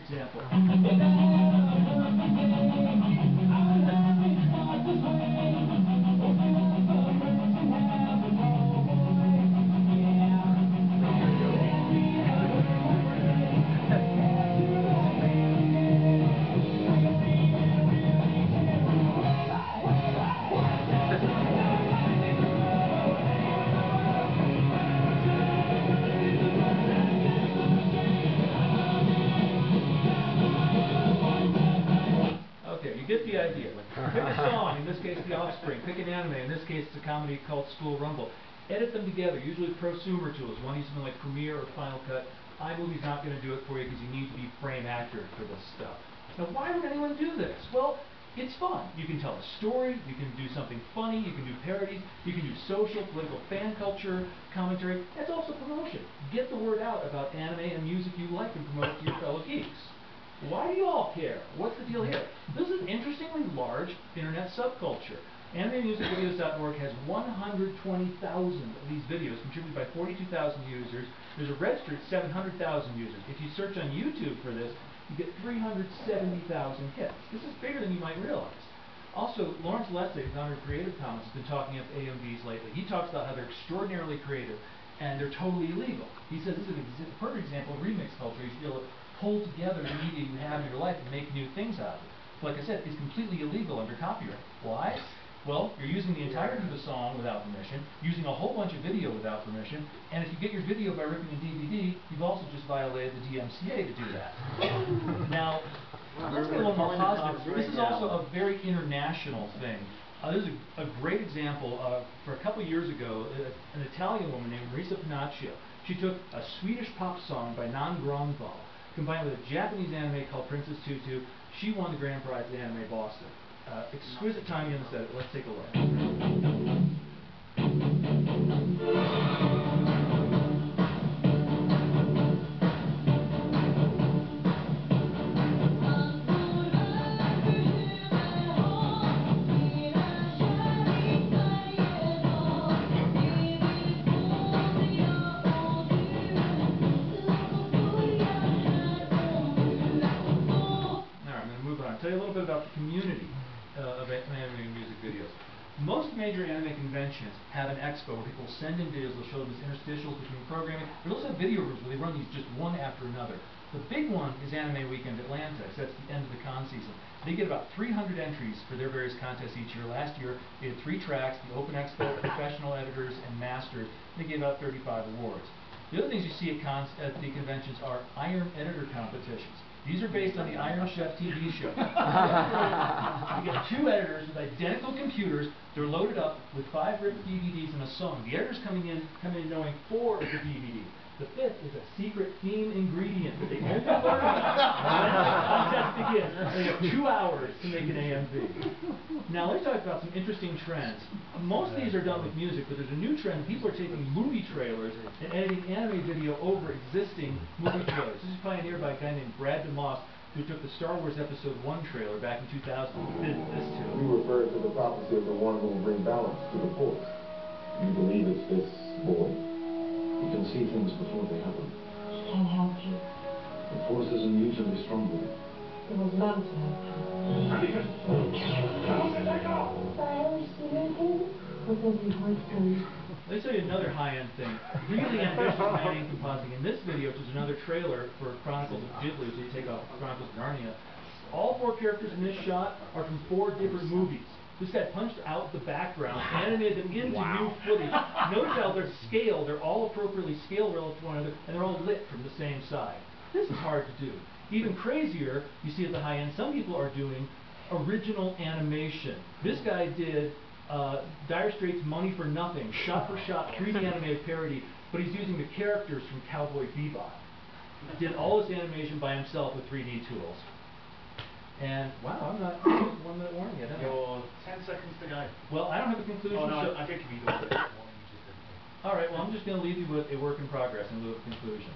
example. Get the idea. Pick a song, in this case The Offspring, pick an anime, in this case it's a comedy called School Rumble. Edit them together, usually prosumer tools. You want to use something like Premiere or Final Cut. iMovie's not going to do it for you because you need to be frame accurate for this stuff. Now why would anyone do this? Well, it's fun. You can tell a story, you can do something funny, you can do parodies, you can do social, political fan culture, commentary. That's also promotion. Get the word out about anime and music you like and promote it to your fellow geeks. Why do you all care? What's the deal here? This is an interestingly large internet subculture. AnimeMusicVideos.org has 120,000 of these videos contributed by 42,000 users. There's a registry at 700,000 users. If you search on YouTube for this, you get 370,000 hits. This is bigger than you might realize. Also, Lawrence Lessig, the founder of Creative Commons, has been talking up AMVs lately. He talks about how they're extraordinarily creative and they're totally illegal. He says this is a perfect example of remix culture. You should be able to pull together the media you have in your life and make new things out of it. But like I said, it's completely illegal under copyright. Why? Well, you're using the entirety of the song without permission, using a whole bunch of video without permission, and if you get your video by ripping a DVD, you've also just violated the DMCA to do that. Now, let's get a little more positive. This is also a very international thing. This is a great example of, for a couple years ago, an Italian woman named Marisa Pinocchio. She took a Swedish pop song by Non Grandval, combined with a Japanese anime called Princess Tutu. She won the grand prize at Anime Boston. Exquisite timing on the set. Let's take a look. Tell you a little bit about the community of anime music videos. Most major anime conventions have an expo where people send in videos. They'll show them as interstitials between programming. They also have video rooms where they run these just one after another. The big one is Anime Weekend Atlanta, so that's the end of the con season. They get about 300 entries for their various contests each year. Last year, they had 3 tracks, the Open Expo, Professional Editors, and Masters. They gave out 35 awards. The other things you see at the conventions are Iron Editor competitions. These are based on the Iron Chef TV show. You get 2 editors with identical computers. They're loaded up with 5 ripped DVDs and a song. The editors come in knowing 4 is a DVD. The 5th is a secret theme ingredient that they only learn about when the contest begins. They have 2 hours to make an AMV. Now let's talk about some interesting trends. Most of these are done with music, but there's a new trend. People are taking movie trailers and editing anime video over existing movie trailers. This is pioneered by a guy named Brad DeMoss, who took the Star Wars Episode 1 trailer back in 2000 and did this to it. You referred to the prophecy of the one who will bring balance to the force. You believe it's this boy? You can see things before they happen. Can't help you. The force isn't usually strong with it. It was meant to happen. Let me tell you another high-end thing. Really ambitious high-end compositing. In this video, which is another trailer for Chronicles of Ghibli, so you take off Chronicles of Narnia, all 4 characters in this shot are from 4 different movies. This guy punched out the background, animated them into new footage. Notice how they're scaled, they're all appropriately scaled relative to one another, and they're all lit from the same side. This is hard to do. Even crazier, you see at the high end, some people are doing original animation. This guy did Dire Straits' Money for Nothing, shot for shot, 3D animated parody, but he's using the characters from Cowboy Bebop. He did all this animation by himself with 3D tools. And wow, I'm not 1 minute warning yet. You're 10 seconds to go. Well, I don't have a conclusion. Oh no, so I think if you don't. all right, well, I'm just going to leave you with a work in progress in lieu of a conclusion.